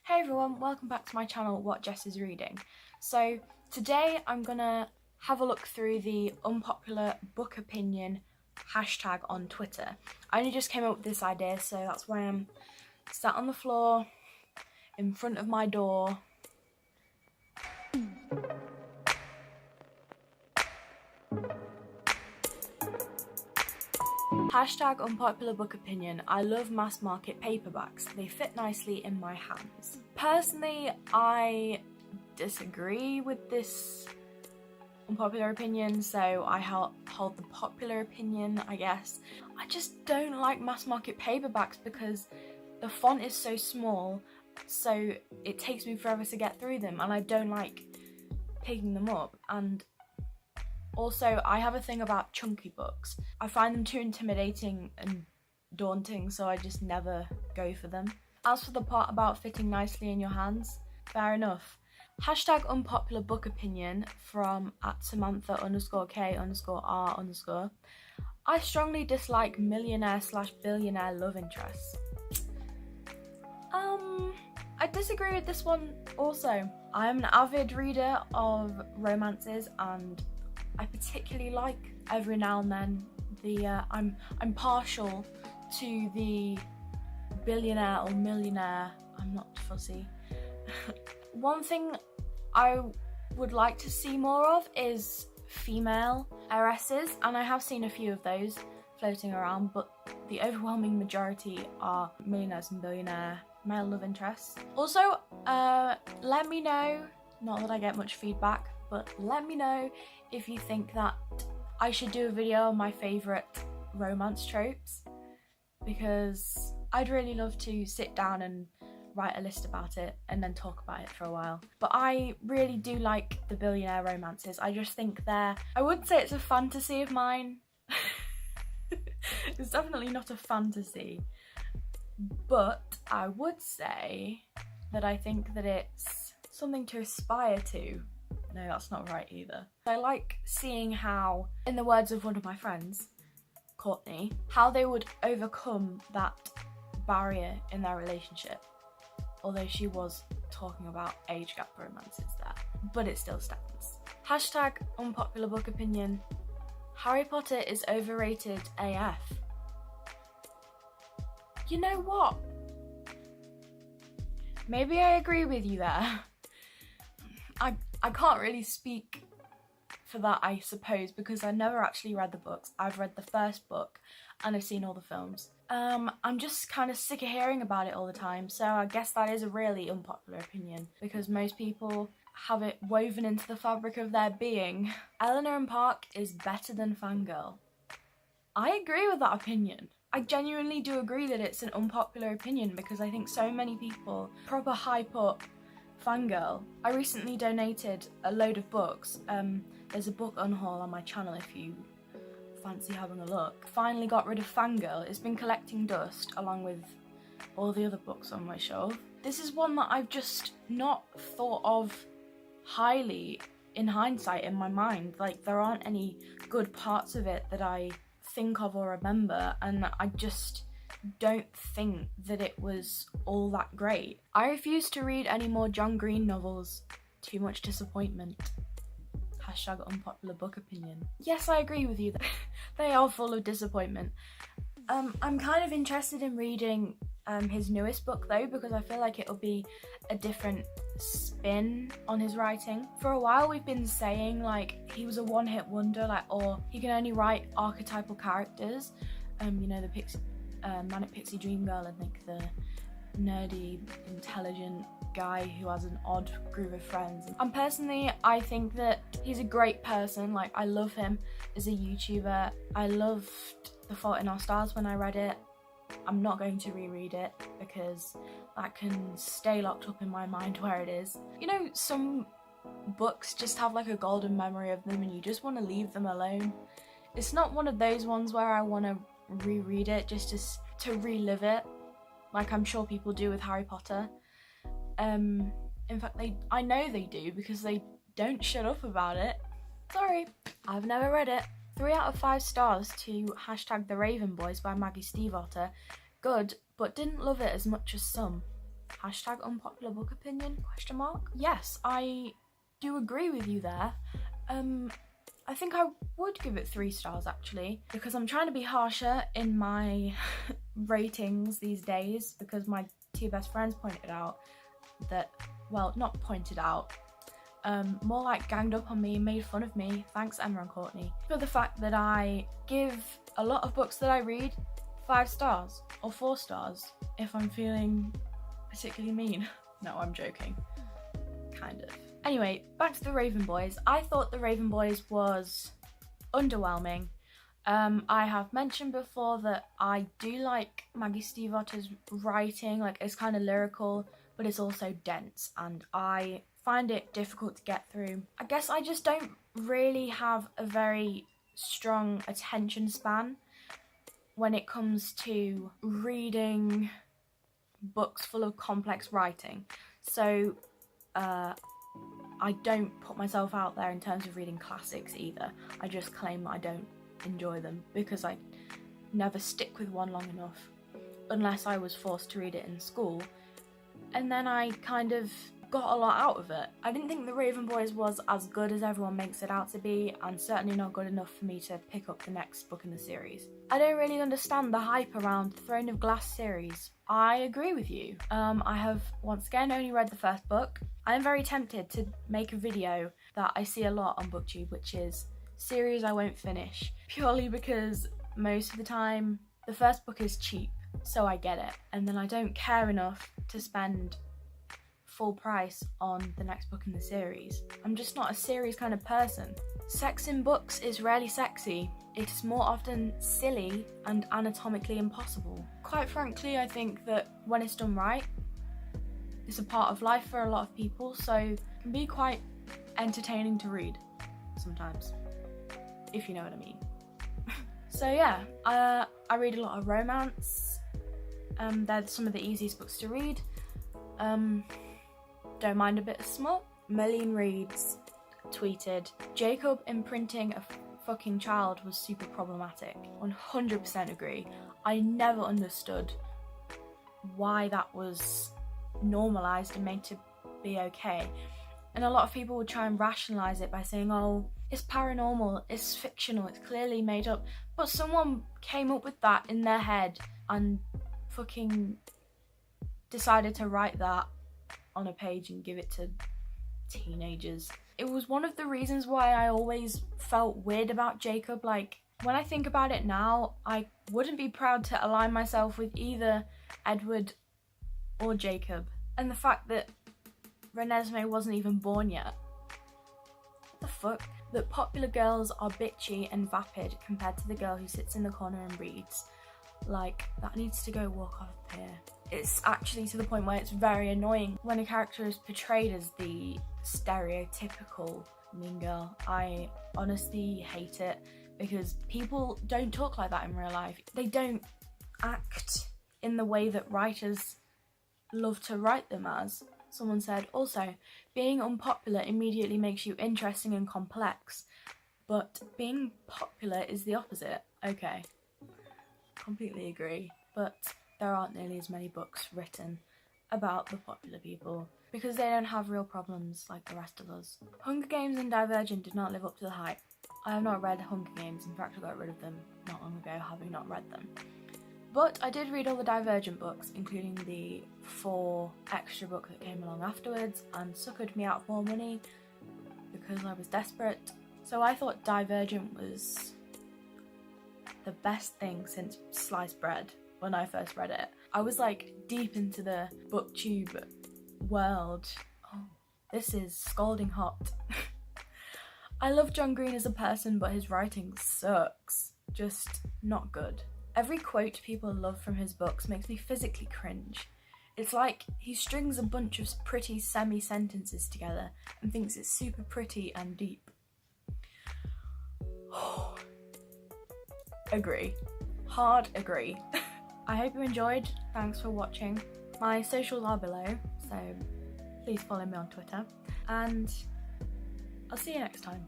Hey everyone, welcome back to my channel, What Jess is Reading. So today I'm gonna have a look through the unpopular book opinion hashtag on Twitter. I only just came up with this idea, so that's why I'm sat on the floor in front of my door. Hashtag unpopular book opinion. I love mass market paperbacks. They fit nicely in my hands. Personally, I disagree with this unpopular opinion, so I hold the popular opinion, I guess. I just don't like mass market paperbacks because the font is so small, so it takes me forever to get through them, and I don't like picking them up. And also, I have a thing about chunky books. I find them too intimidating and daunting, so I just never go for them. As for the part about fitting nicely in your hands, fair enough. Hashtag unpopular book opinion from @Samantha_K_R_. I strongly dislike millionaire/billionaire love interests. I disagree with this one also. I am an avid reader of romances, and I particularly like every now and then I'm partial to the billionaire or millionaire. I'm not fussy. One thing I would like to see more of is female heiresses, and I have seen a few of those floating around, but the overwhelming majority are millionaires and billionaire male love interests. Also, let me know, not that I get much feedback, but let me know if you think that I should do a video on my favourite romance tropes, because I'd really love to sit down and write a list about it and then talk about it for a while. But I really do like the billionaire romances. I just think I would say it's a fantasy of mine. It's definitely not a fantasy, but I would say that I think that it's something to aspire to. No, that's not right either. I like seeing how, in the words of one of my friends, Courtney, how they would overcome that barrier in their relationship. Although she was talking about age gap romances there, but it still stands. Hashtag unpopular book opinion. Harry Potter is overrated AF. You know what? Maybe I agree with you there. I can't really speak for that, I suppose, because I never actually read the books. I've read the first book and I've seen all the films. I'm just kind of sick of hearing about it all the time, so I guess that is a really unpopular opinion because most people have it woven into the fabric of their being. Eleanor and Park is better than Fangirl. I agree with that opinion. I genuinely do agree that it's an unpopular opinion because I think so many people proper hype up Fangirl. I recently donated a load of books. There's a book unhaul on my channel if you fancy having a look. Finally got rid of Fangirl. It's been collecting dust along with all the other books on my shelf. This is one that I've just not thought of highly in hindsight in my mind. Like, there aren't any good parts of it that I think of or remember, and I just don't think that it was all that great. I refuse to read any more John Green novels. Too much disappointment. Hashtag unpopular book opinion. Yes, I agree with you. They are full of disappointment. I'm kind of interested in reading his newest book though, because I feel like it'll be a different spin on his writing. For a while we've been saying like he was a one-hit wonder, like, or he can only write archetypal characters. You know, the Manic Pixie Dream Girl, and like the nerdy, intelligent guy who has an odd group of friends. And personally, I think that he's a great person. Like, I love him as a YouTuber. I loved The Fault in Our Stars when I read it. I'm not going to reread it because that can stay locked up in my mind where it is. You know, some books just have like a golden memory of them and you just want to leave them alone. It's not one of those ones where I want to reread it just to relive it, like I'm sure people do with Harry Potter. In fact, I know they do because they don't shut up about it. Sorry, I've never read it. 3 out of 5 stars to hashtag The Raven Boys by Maggie Stiefvater. Good, but didn't love it as much as some. Hashtag unpopular book opinion, question mark. Yes, I do agree with you there. I think I would give it 3 stars actually, because I'm trying to be harsher in my ratings these days, because my 2 best friends pointed out that, well, not pointed out, more like ganged up on me and made fun of me, thanks Emma and Courtney, for the fact that I give a lot of books that I read 5 stars or 4 stars if I'm feeling particularly mean. No, I'm joking. Kind of. Anyway, back to the Raven Boys. I thought the Raven Boys was underwhelming. I have mentioned before that I do like Maggie Stiefvater's writing, like it's kind of lyrical, but it's also dense, and I find it difficult to get through. I guess I just don't really have a very strong attention span when it comes to reading books full of complex writing. So I don't put myself out there in terms of reading classics either. I just claim that I don't enjoy them because I never stick with one long enough, unless I was forced to read it in school, and then I kind of got a lot out of it. I didn't think the Raven Boys was as good as everyone makes it out to be, and certainly not good enough for me to pick up the next book in the series. I don't really understand the hype around the Throne of Glass series. I agree with you. I have once again only read the first book. I am very tempted to make a video that I see a lot on BookTube, which is series I won't finish, purely because most of the time the first book is cheap, so I get it, and then I don't care enough to spend full price on the next book in the series. I'm just not a series kind of person. Sex in books is rarely sexy. It is more often silly and anatomically impossible. Quite frankly, I think that when it's done right, it's a part of life for a lot of people, so it can be quite entertaining to read sometimes, if you know what I mean. So yeah, I read a lot of romance. They're some of the easiest books to read. Don't mind a bit of smut. Marlene Reeds tweeted, Jacob imprinting a fucking child was super problematic. 100% agree. I never understood why that was normalised and made to be okay. And a lot of people would try and rationalise it by saying, oh, it's paranormal, it's fictional, it's clearly made up. But someone came up with that in their head and fucking decided to write that on a page and give it to teenagers. It was one of the reasons why I always felt weird about Jacob. Like, when I think about it now, I wouldn't be proud to align myself with either Edward or Jacob. And the fact that Renesmee wasn't even born yet. What the fuck? That popular girls are bitchy and vapid compared to the girl who sits in the corner and reads. Like, that needs to go walk off a pier. It's actually to the point where it's very annoying when a character is portrayed as the stereotypical mean girl. I honestly hate it because people don't talk like that in real life. They don't act in the way that writers love to write them as. Someone said, also, being unpopular immediately makes you interesting and complex, but being popular is the opposite. Okay, completely agree, but there aren't nearly as many books written about the popular people because they don't have real problems like the rest of us. Hunger Games and Divergent did not live up to the hype. I have not read Hunger Games, in fact I got rid of them not long ago, having not read them. But I did read all the Divergent books, including the 4 extra book that came along afterwards, and suckered me out of more money because I was desperate. So I thought Divergent was the best thing since sliced bread when I first read it. I was like deep into the BookTube world. Oh, this is scalding hot. I love John Green as a person, but his writing sucks. Just not good. Every quote people love from his books makes me physically cringe. It's like he strings a bunch of pretty semi-sentences together and thinks it's super pretty and deep. Agree. Hard agree. I hope you enjoyed. Thanks for watching. My socials are below, so please follow me on Twitter. And I'll see you next time.